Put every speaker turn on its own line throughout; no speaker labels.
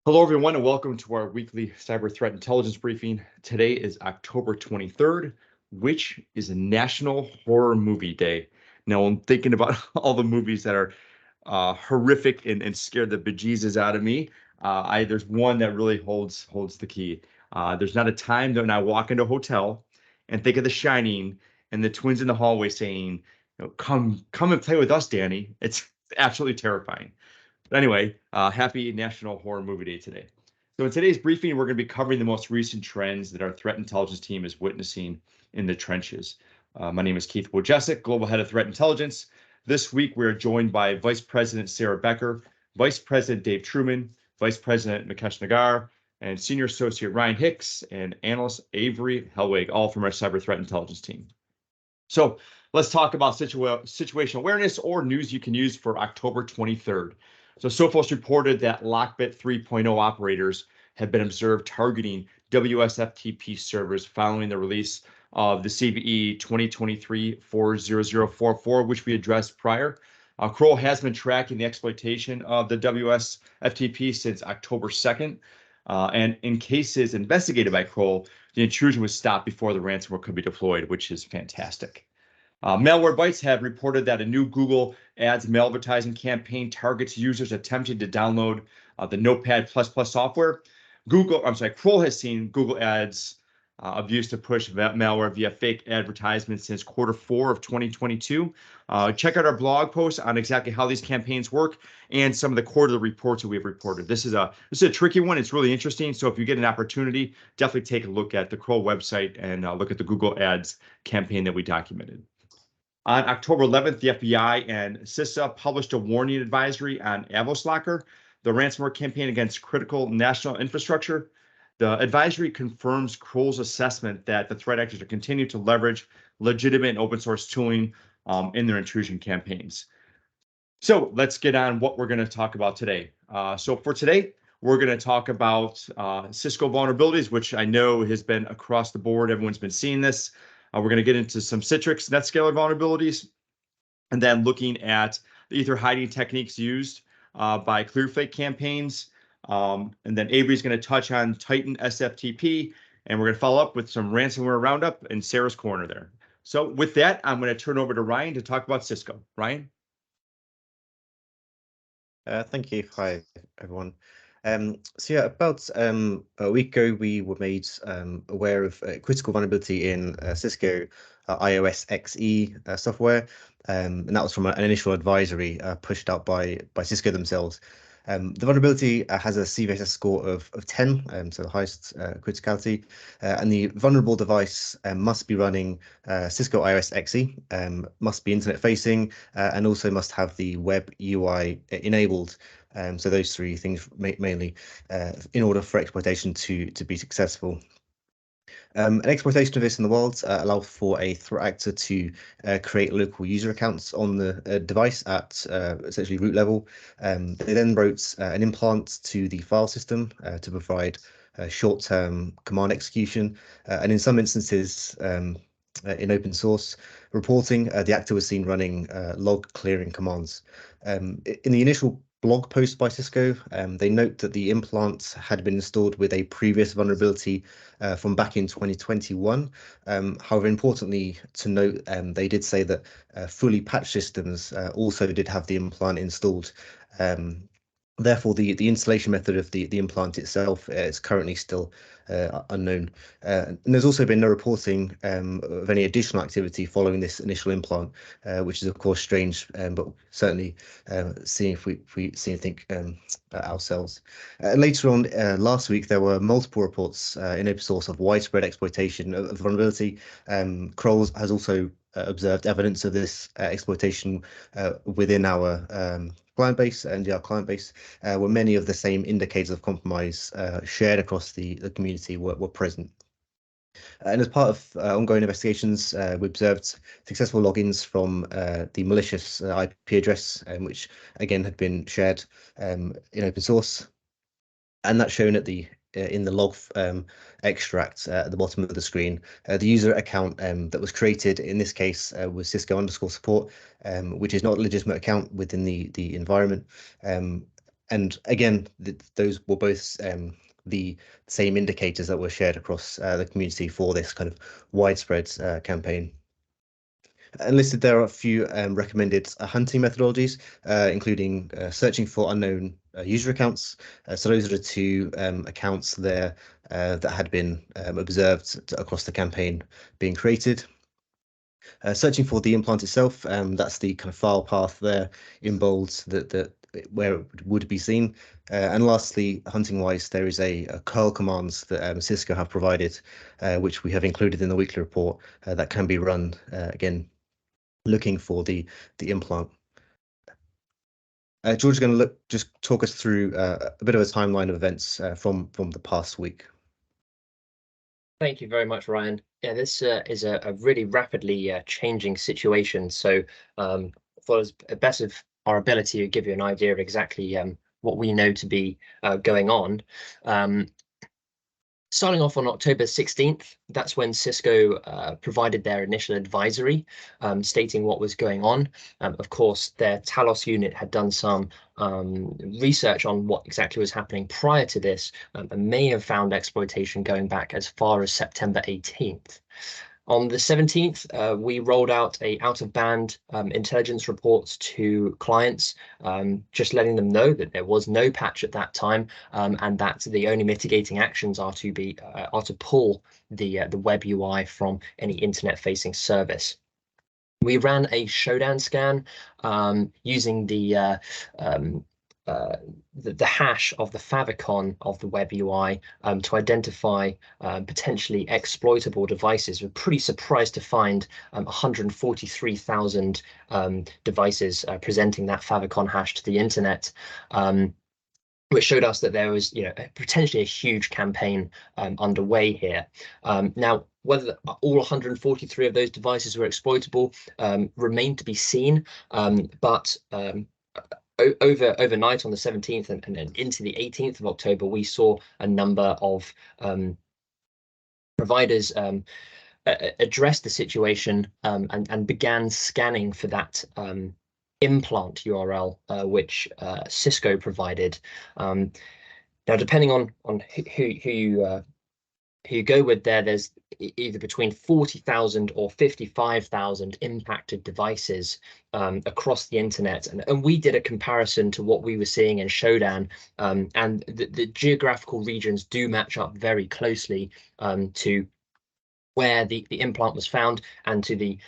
Hello, everyone, and welcome to our weekly cyber threat intelligence briefing. Today is October 23rd, which is a National Horror Movie Day. Now, I'm thinking about all the movies that are horrific and scared the bejesus out of me. There's one that really holds the key. There's not a time that when I walk into a hotel and think of The Shining and the twins in the hallway saying, "Come and play with us, Danny." It's absolutely terrifying. But anyway, happy National Horror Movie Day today. So in today's briefing, we're going to be covering the most recent trends that our threat intelligence team is witnessing in the trenches. My name is Keith Wojcicki, Global Head of Threat Intelligence. This week, we're joined by Vice President Sarah Becker, Vice President Dave Truman, Vice President Mukesh Nagar, and Senior Associate Ryan Hicks, and Analyst Avery Helwig, all from our Cyber Threat Intelligence team. So let's talk about situational awareness or news you can use for October 23rd. So Sophos reported that Lockbit 3.0 operators have been observed targeting WSFTP servers following the release of the CVE 2023-40044, which we addressed prior. Kroll has been tracking the exploitation of the WSFTP since October 2nd. And in cases investigated by Kroll, the intrusion was stopped before the ransomware could be deployed, which is fantastic. Malwarebytes have reported that a new Google Ads mail advertising campaign targets users attempting to download the Notepad++ software. Kroll has seen Google Ads abuse to push malware via fake advertisements since Q4 of 2022. Check out our blog post on exactly how these campaigns work and some of the quarterly reports that we have reported. This is a tricky one. It's really interesting. So if you get an opportunity, definitely take a look at the Kroll website and look at the Google Ads campaign that we documented. On October 11th, the FBI and CISA published a warning advisory on AvosLocker, the ransomware campaign against critical national infrastructure. The advisory confirms Kroll's assessment that the threat actors are continuing to leverage legitimate and open source tooling in their intrusion campaigns. So let's get on what we're going to talk about today. So for today, we're going to talk about Cisco vulnerabilities, which I know has been across the board. Everyone's been seeing this. We're going to get into some Citrix NetScaler vulnerabilities, and then looking at the EtherHiding techniques used by ClearFake campaigns. And then Avery's going to touch on Titan SFTP, and we're going to follow up with some ransomware roundup in Sarah's corner there. So with that, I'm going to turn over to Ryan to talk about Cisco. Ryan?
Thank you. Hi, everyone. So yeah, about a week ago, we were made aware of a critical vulnerability in Cisco iOS XE software, and that was from an initial advisory pushed out by Cisco themselves. The vulnerability has a CVSS score of 10, so the highest criticality, and the vulnerable device must be running Cisco iOS XE, must be internet facing, and also must have the web UI enabled. So those three things mainly in order for exploitation to be successful. An exploitation of this in the world allows for a threat actor to create local user accounts on the device at essentially root level. They then wrote an implant to the file system to provide short-term command execution. And in some instances, in open source reporting, the actor was seen running log clearing commands. In the initial blog post by Cisco, they note that the implant had been installed with a previous vulnerability from back in 2021. However, importantly to note, they did say that fully patched systems also did have the implant installed. Therefore, the installation method of the implant itself is currently still unknown. And there's also been no reporting of any additional activity following this initial implant, which is of course strange, but certainly seeing if we see anything ourselves. Later on last week, there were multiple reports in open source of widespread exploitation of vulnerability. Kroll has also observed evidence of this exploitation within our client base and our client base, where many of the same indicators of compromise shared across the community were present. And as part of ongoing investigations, we observed successful logins from the malicious IP address, which again had been shared in open source, and that's shown at the in the log extract at the bottom of the screen. The user account that was created in this case was Cisco_support, which is not a legitimate account within the environment. And again, those were both the same indicators that were shared across the community for this kind of widespread campaign. And listed there are a few recommended hunting methodologies, including searching for unknown user accounts. So those are the two accounts there that had been observed across the campaign being created. Searching for the implant itself, that's the kind of file path there in bold that where it would be seen. And lastly, hunting-wise, there is a curl commands that Cisco have provided, which we have included in the weekly report that can be run again, looking for the implant. George is going to just talk us through a bit of a timeline of events from the past week.
Thank you very much, Ryan. Yeah, this is a really rapidly changing situation. So for as best of our ability to give you an idea of exactly what we know to be going on. Starting off on October 16th, that's when Cisco provided their initial advisory stating what was going on. Of course, their Talos unit had done some research on what exactly was happening prior to this and may have found exploitation going back as far as September 18th. On the 17th, we rolled out a out-of-band intelligence reports to clients, just letting them know that there was no patch at that time, and that the only mitigating actions are to pull the web UI from any internet-facing service. We ran a showdown scan using the hash of the favicon of the web UI to identify potentially exploitable devices. We're pretty surprised to find 143,000 devices presenting that favicon hash to the internet, which showed us that there was, potentially a huge campaign underway here. Now, whether all 143 of those devices were exploitable remained to be seen, but overnight on the 17th and then into the 18th of October, we saw a number of providers address the situation and began scanning for that implant URL, which Cisco provided. Now, depending on who you go with there's either between 40,000 or 55,000 impacted devices across the internet. And we did a comparison to what we were seeing in Showdown, and the geographical regions do match up very closely to where the implant was found and to the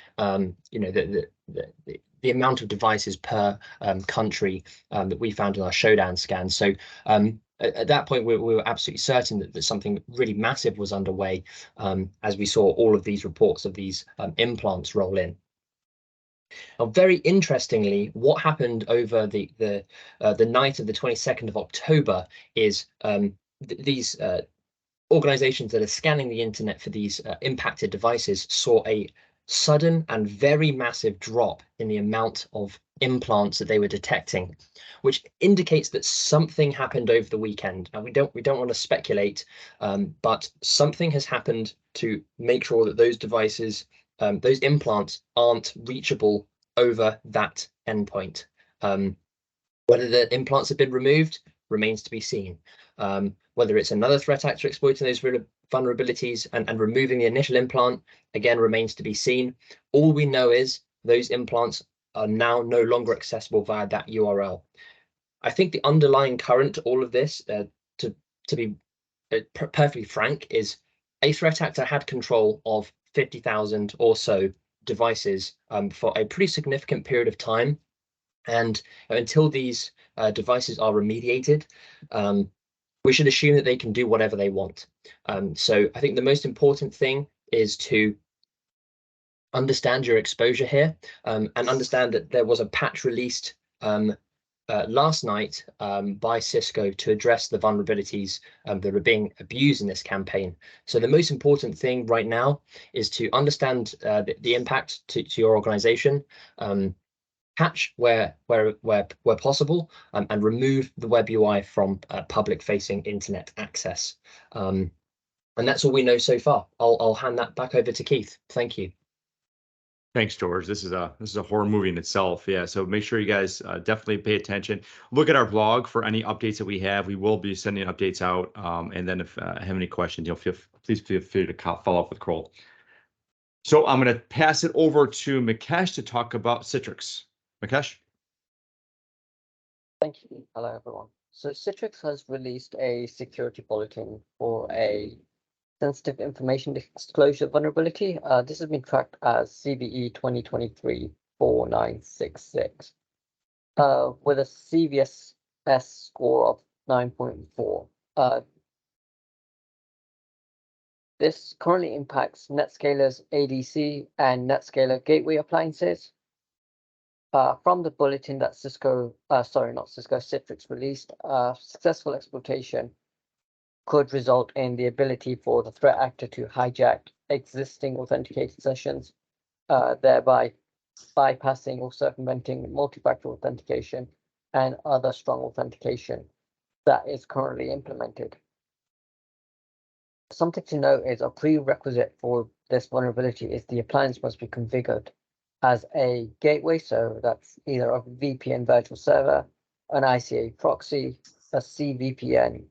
amount of devices per country that we found in our Showdown scan. So at that point, we were absolutely certain that something really massive was underway as we saw all of these reports of these implants roll in. Now, very interestingly, what happened over the night of the 22nd of October is these organizations that are scanning the internet for these impacted devices saw a sudden and very massive drop in the amount of implants that they were detecting, which indicates that something happened over the weekend. And we don't want to speculate, but something has happened to make sure that those devices, those implants, aren't reachable over that endpoint. Whether the implants have been removed remains to be seen. Whether it's another threat actor exploiting those vulnerabilities and removing the initial implant, again, remains to be seen. All we know is those implants are now no longer accessible via that URL. I think the underlying current to all of this, to be perfectly frank, is a threat actor had control of 50,000 or so devices for a pretty significant period of time. And until these devices are remediated, we should assume that they can do whatever they want. So I think the most important thing is to understand your exposure here and understand that there was a patch released last night by Cisco to address the vulnerabilities that are being abused in this campaign. So the most important thing right now is to understand the impact to your organization, patch where possible, and remove the web UI from public-facing internet access. And that's all we know so far. I'll hand that back over to Keith. Thank you.
Thanks, George. This is a horror movie in itself. Yeah, so make sure you guys definitely pay attention. Look at our blog for any updates that we have. We will be sending updates out. And then if I have any questions, please feel free to follow up with Kroll. So I'm going to pass it over to Mukesh to talk about Citrix. Mukesh?
Thank you. Hello, everyone. So Citrix has released a security bulletin for a sensitive information disclosure vulnerability. This has been tracked as CVE 2023-4966 with a CVSS score of 9.4. This currently impacts NetScaler's ADC and NetScaler gateway appliances. From the bulletin that Citrix released, successful exploitation could result in the ability for the threat actor to hijack existing authenticated sessions, thereby bypassing or circumventing multi-factor authentication and other strong authentication that is currently implemented. Something to note is a prerequisite for this vulnerability is the appliance must be configured as a gateway, so that's either a VPN virtual server, an ICA proxy, a CVPN,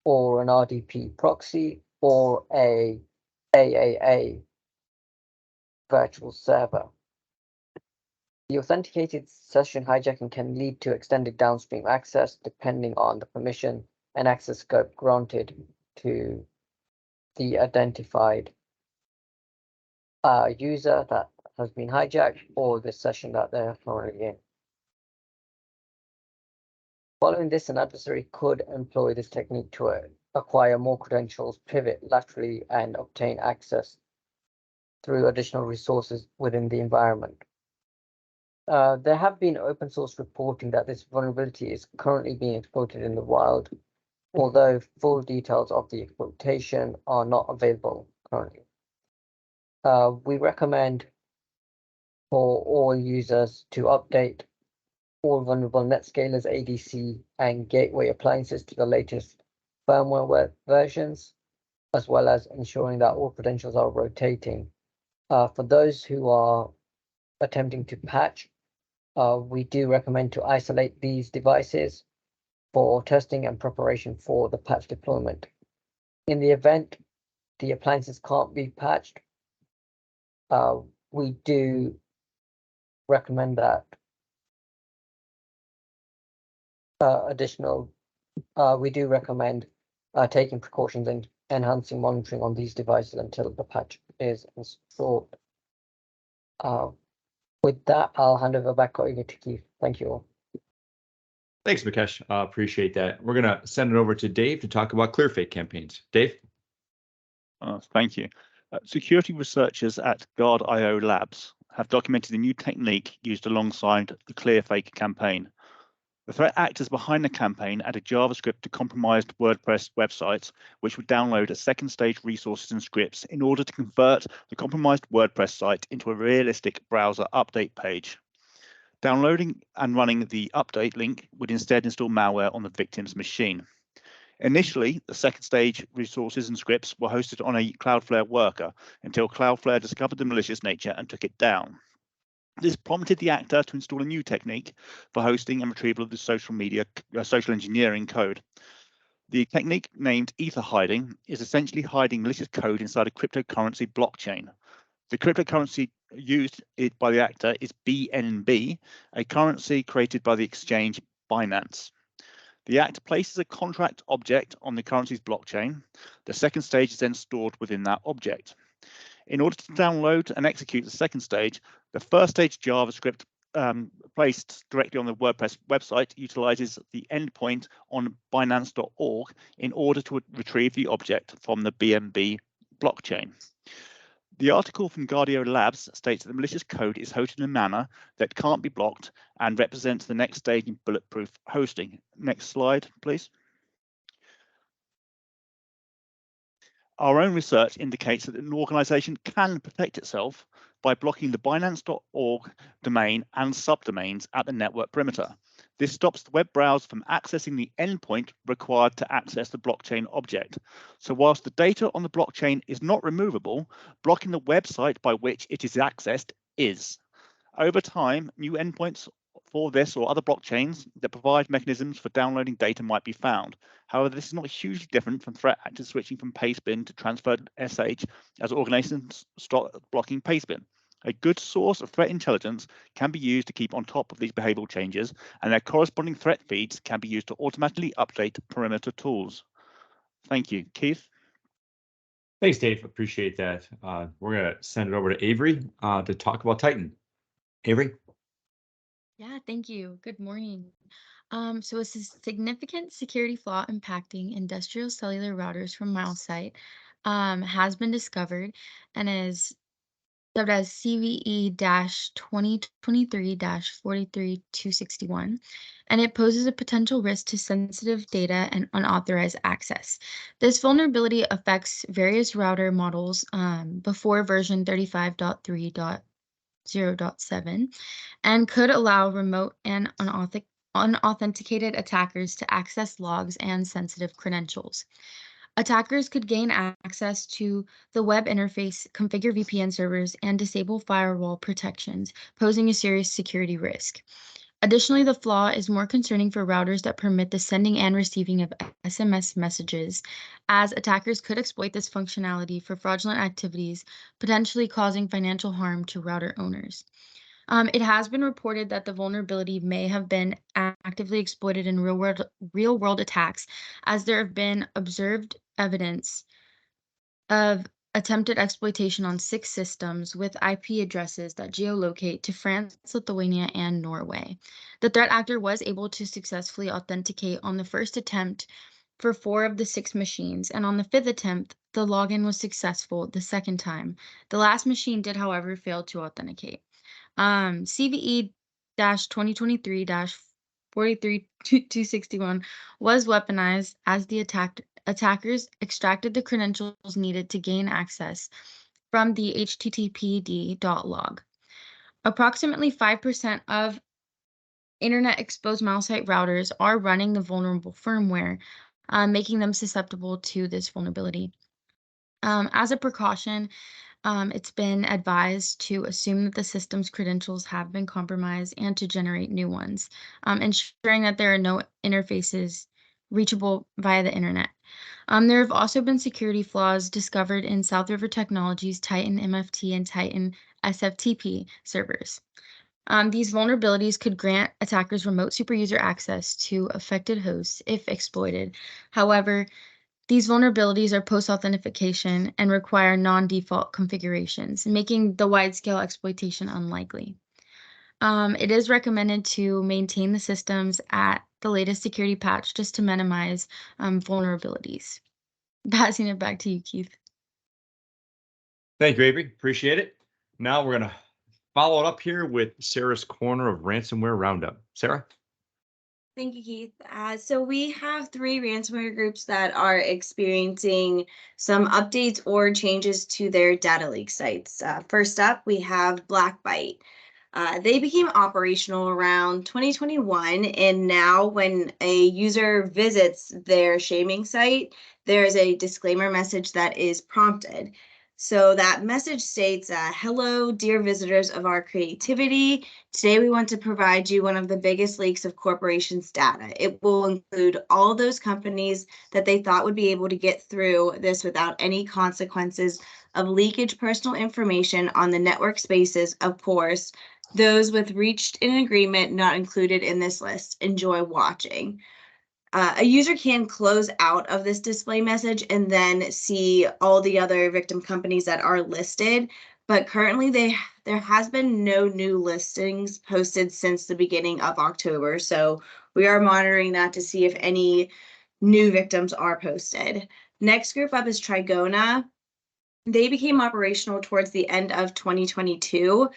or an RDP proxy, or a AAA virtual server. The authenticated session hijacking can lead to extended downstream access depending on the permission and access scope granted to the identified user that has been hijacked or the session that they're currently in. Following this, an adversary could employ this technique to acquire more credentials, pivot laterally, and obtain access through additional resources within the environment. There have been open source reporting that this vulnerability is currently being exploited in the wild, although full details of the exploitation are not available currently. We recommend for all users to update all vulnerable NetScaler's ADC and gateway appliances to the latest firmware versions, as well as ensuring that all credentials are rotating. For those who are attempting to patch, we do recommend to isolate these devices for testing and preparation for the patch deployment. In the event the appliances can't be patched, we do recommend that we do recommend taking precautions and enhancing monitoring on these devices until the patch is installed. With that, I'll hand over back over to Keith. Thank you all.
Thanks, Mukesh. Appreciate that. We're going to send it over to Dave to talk about ClearFake campaigns. Dave?
Thank you. Security researchers at Guard.io Labs have documented a new technique used alongside the ClearFake campaign. The threat actors behind the campaign added JavaScript to compromised WordPress websites, which would download a second stage resources and scripts in order to convert the compromised WordPress site into a realistic browser update page. Downloading and running the update link would instead install malware on the victim's machine. Initially, the second stage resources and scripts were hosted on a Cloudflare worker until Cloudflare discovered the malicious nature and took it down. This prompted the actor to install a new technique for hosting and retrieval of the social engineering code. The technique, named EtherHiding, is essentially hiding malicious code inside a cryptocurrency blockchain. The cryptocurrency used by the actor is BNB, a currency created by the exchange Binance. The actor places a contract object on the currency's blockchain. The second stage is then stored within that object. In order to download and execute the second stage, the first stage JavaScript placed directly on the WordPress website utilizes the endpoint on Binance.org in order to retrieve the object from the BNB blockchain. The article from Guard.io Labs states that the malicious code is hosted in a manner that can't be blocked and represents the next stage in bulletproof hosting. Next slide, please. Our own research indicates that an organization can protect itself by blocking the Binance.org domain and subdomains at the network perimeter. This stops the web browser from accessing the endpoint required to access the blockchain object. So whilst the data on the blockchain is not removable, blocking the website by which it is accessed is. Over time, new endpoints for this or other blockchains that provide mechanisms for downloading data might be found. However, this is not hugely different from threat actors switching from pastebin to transferred SH as organizations stop blocking pastebin. A good source of threat intelligence can be used to keep on top of these behavioral changes, and their corresponding threat feeds can be used to automatically update perimeter tools. Thank you. Keith?
Thanks, Dave. Appreciate that. We're going to send it over to Avery to talk about Titan. Avery?
Yeah, thank you. Good morning. So a significant security flaw impacting industrial cellular routers from Milesight has been discovered and is dubbed as CVE-2023-43261, and it poses a potential risk to sensitive data and unauthorized access. This vulnerability affects various router models before version 35.3.0.7 and could allow remote and unauthenticated attackers to access logs and sensitive credentials. Attackers could gain access to the web interface, configure VPN servers, and disable firewall protections, posing a serious security risk. Additionally, the flaw is more concerning for routers that permit the sending and receiving of SMS messages, as attackers could exploit this functionality for fraudulent activities, potentially causing financial harm to router owners. It has been reported that the vulnerability may have been actively exploited in real-world attacks, as there have been observed evidence of attempted exploitation on 6 systems with IP addresses that geolocate to France, Lithuania, and Norway. The threat actor was able to successfully authenticate on the first attempt for 4 of the 6 machines, and on the 5th attempt, the login was successful the 2nd time. The last machine did, however, fail to authenticate. CVE-2023-43261 was weaponized as the attackers extracted the credentials needed to gain access from the httpd.log. Approximately 5% of internet exposed Milesight routers are running the vulnerable firmware, making them susceptible to this vulnerability. As a precaution, it's been advised to assume that the system's credentials have been compromised and to generate new ones, ensuring that there are no interfaces reachable via the internet. There have also been security flaws discovered in South River Technologies' Titan MFT and Titan SFTP servers. These vulnerabilities could grant attackers remote superuser access to affected hosts if exploited. However, these vulnerabilities are post-authentication and require non-default configurations, making the wide-scale exploitation unlikely. It is recommended to maintain the systems at the latest security patch just to minimize vulnerabilities. Passing it back to you, Keith.
Thank you, Avery. Appreciate it. Now we're going to follow it up here with Sarah's corner of Ransomware Roundup. Sarah?
Thank you, Keith. So we have 3 ransomware groups that are experiencing some updates or changes to their data leak sites. First up, we have Blackbyte. They became operational around 2021, and now when a user visits their shaming site, there is a disclaimer message that is prompted. So that message states, hello, dear visitors of our creativity. Today we want to provide you one of the biggest leaks of corporations' data. It will include all those companies that they thought would be able to get through this without any consequences of leakage personal information on the network spaces, of course. Those with reached an agreement not included in this list. Enjoy watching. A user can close out of this display message and then see all the other victim companies that are listed, but currently there has been no new listings posted since the beginning of October, so we are monitoring that to see if any new victims are posted. Next group up is Trigona. They became operational towards the end of 2022.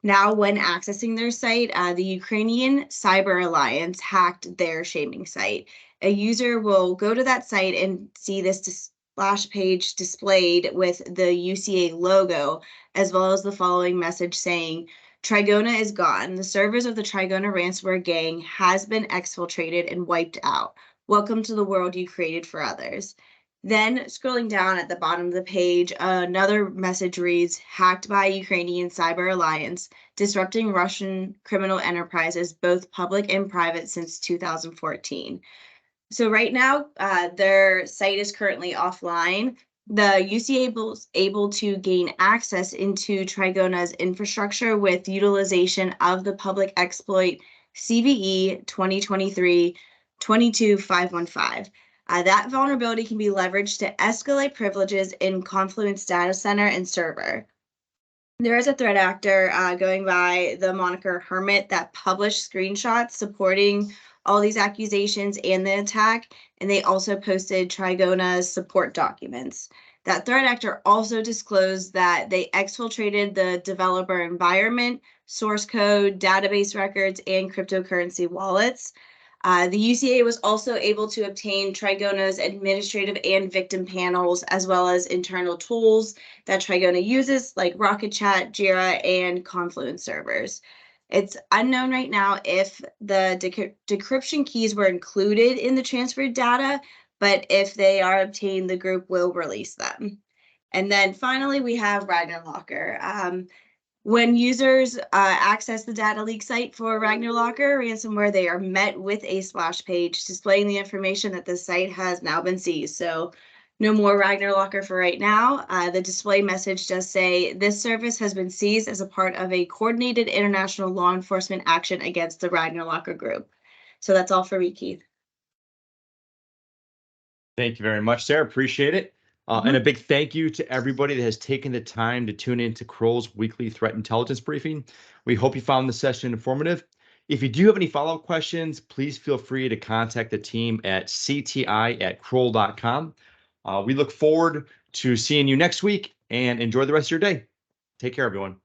Now, when accessing their site, the Ukrainian Cyber Alliance hacked their shaming site. A user will go to that site and see this splash page displayed with the UCA logo, as well as the following message saying, Trigona is gone. The servers of the Trigona ransomware gang has been exfiltrated and wiped out. Welcome to the world you created for others. Then scrolling down at the bottom of the page, another message reads, hacked by Ukrainian Cyber Alliance, disrupting Russian criminal enterprises, both public and private, since 2014. So right now, their site is currently offline. The UCA is able to gain access into Trigona's infrastructure with utilization of the public exploit CVE 2023-22515. That vulnerability can be leveraged to escalate privileges in Confluent's data center and server. There is a threat actor going by the moniker Hermit that published screenshots supporting all these accusations and the attack, and they also posted Trigona's support documents. That threat actor also disclosed that they exfiltrated the developer environment, source code, database records, and cryptocurrency wallets. The UCA was also able to obtain Trigona's administrative and victim panels, as well as internal tools that Trigona uses, like Rocket Chat, Jira, and Confluent servers. It's unknown right now if the decryption keys were included in the transferred data, but if they are obtained, the group will release them. And then finally, we have Ragnar Locker. When users access the data leak site for Ragnar Locker ransomware, they are met with a splash page displaying the information that the site has now been seized. So no more Ragnar Locker for right now. The display message does say this service has been seized as a part of a coordinated international law enforcement action against the Ragnar Locker group. So that's all for me, Keith.
Thank you very much, Sarah. Appreciate it. And a big thank you to everybody that has taken the time to tune into Kroll's weekly threat intelligence briefing. We hope you found the session informative. If you do have any follow-up questions, please feel free to contact the team at cti@kroll.com. We look forward to seeing you next week, and enjoy the rest of your day. Take care, everyone.